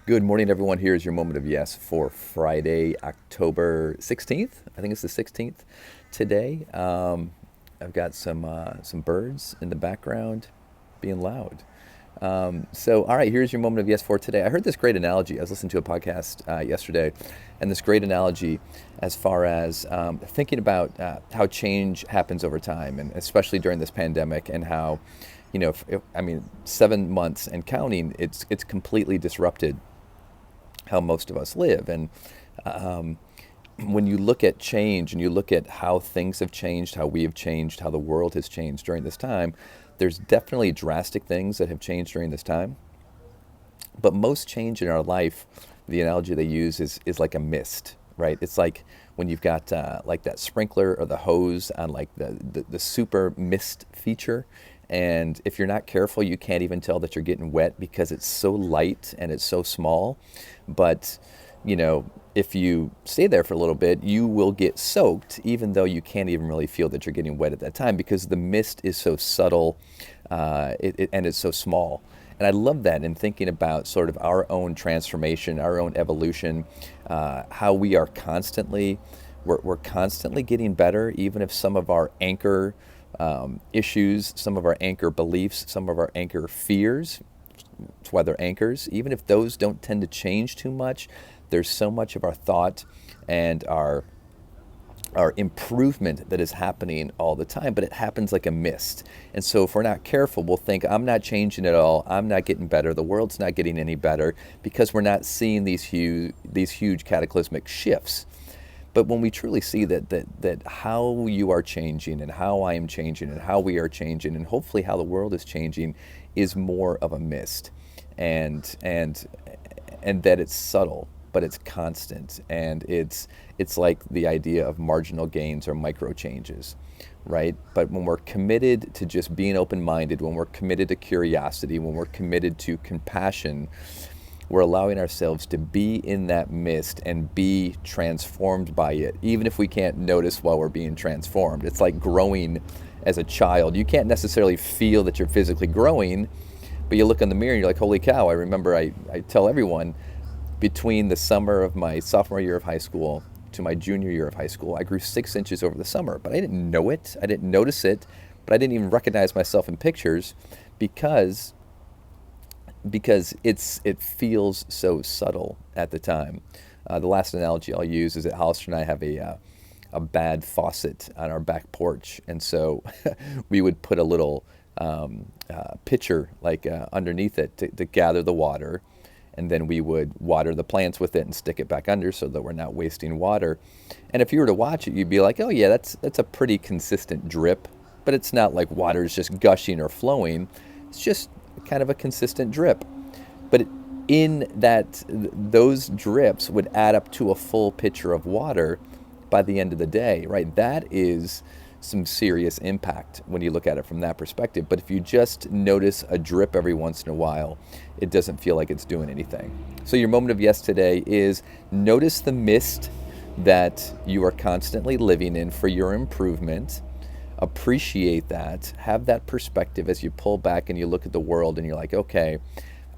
Good morning, everyone. Here's your moment of yes for Friday, October 16th. I think it's the 16th today. I've got some birds in the background being loud. All right, here's your moment of yes for today. I heard this great analogy. I was listening to a podcast yesterday, and this great analogy as far as thinking about how change happens over time, and especially during this pandemic, and how, I mean, 7 months and counting, it's completely disrupted how most of us live. And um, when you look at change and you look at how things have changed, how we have changed, how the world has changed during this time, there's definitely drastic things that have changed during this time. But most change in our life, the analogy they use is like a mist, right? It's like when you've got like that sprinkler or the hose on like the super mist feature. And if you're not careful, you can't even tell that you're getting wet because it's so light and it's so small. But, if you stay there for a little bit, you will get soaked, even though you can't even really feel that you're getting wet at that time because the mist is so subtle and it's so small. And I love that in thinking about sort of our own transformation, our own evolution, how we are we're constantly getting better, even if some of our anchor issues, some of our anchor beliefs, some of our anchor fears, it's why they're anchors, even if those don't tend to change too much, there's so much of our thought and our improvement that is happening all the time, but it happens like a mist. And so if we're not careful, we'll think, I'm not changing at all, I'm not getting better, the world's not getting any better, because we're not seeing these huge cataclysmic shifts. But when we truly see that how you are changing and how I am changing and how we are changing and hopefully how the world is changing is more of a mist, and that it's subtle, but it's constant, and it's like the idea of marginal gains or micro changes, right? But when we're committed to just being open-minded, when we're committed to curiosity, when we're committed to compassion, we're allowing ourselves to be in that mist and be transformed by it, even if we can't notice while we're being transformed. It's like growing as a child. You can't necessarily feel that you're physically growing, but you look in the mirror and you're like, holy cow. I remember I tell everyone, between the summer of my sophomore year of high school to my junior year of high school, I grew 6 inches over the summer, but I didn't know it. I didn't notice it, but I didn't even recognize myself in pictures because it feels so subtle at the time. The last analogy I'll use is that Hollister and I have a bad faucet on our back porch, and so we would put a little pitcher underneath it to gather the water, and then we would water the plants with it and stick it back under so that we're not wasting water. And if you were to watch it, you'd be like, oh yeah, that's a pretty consistent drip, but it's not like water is just gushing or flowing. It's just kind of a consistent drip. But in that, those drips would add up to a full pitcher of water by the end of the day, right? That is some serious impact when you look at it from that perspective. But if you just notice a drip every once in a while, it doesn't feel like it's doing anything. So your moment of yes today is notice the mist that you are constantly living in for your improvement. Appreciate that. Have that perspective as you pull back and you look at the world and you're like, okay,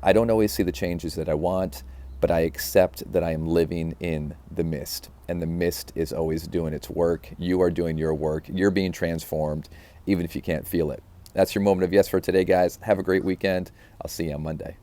I don't always see the changes that I want, but I accept that I am living in the mist. And the mist is always doing its work. You are doing your work. You're being transformed, even if you can't feel it. That's your moment of yes for today, guys. Have a great weekend. I'll see you on Monday.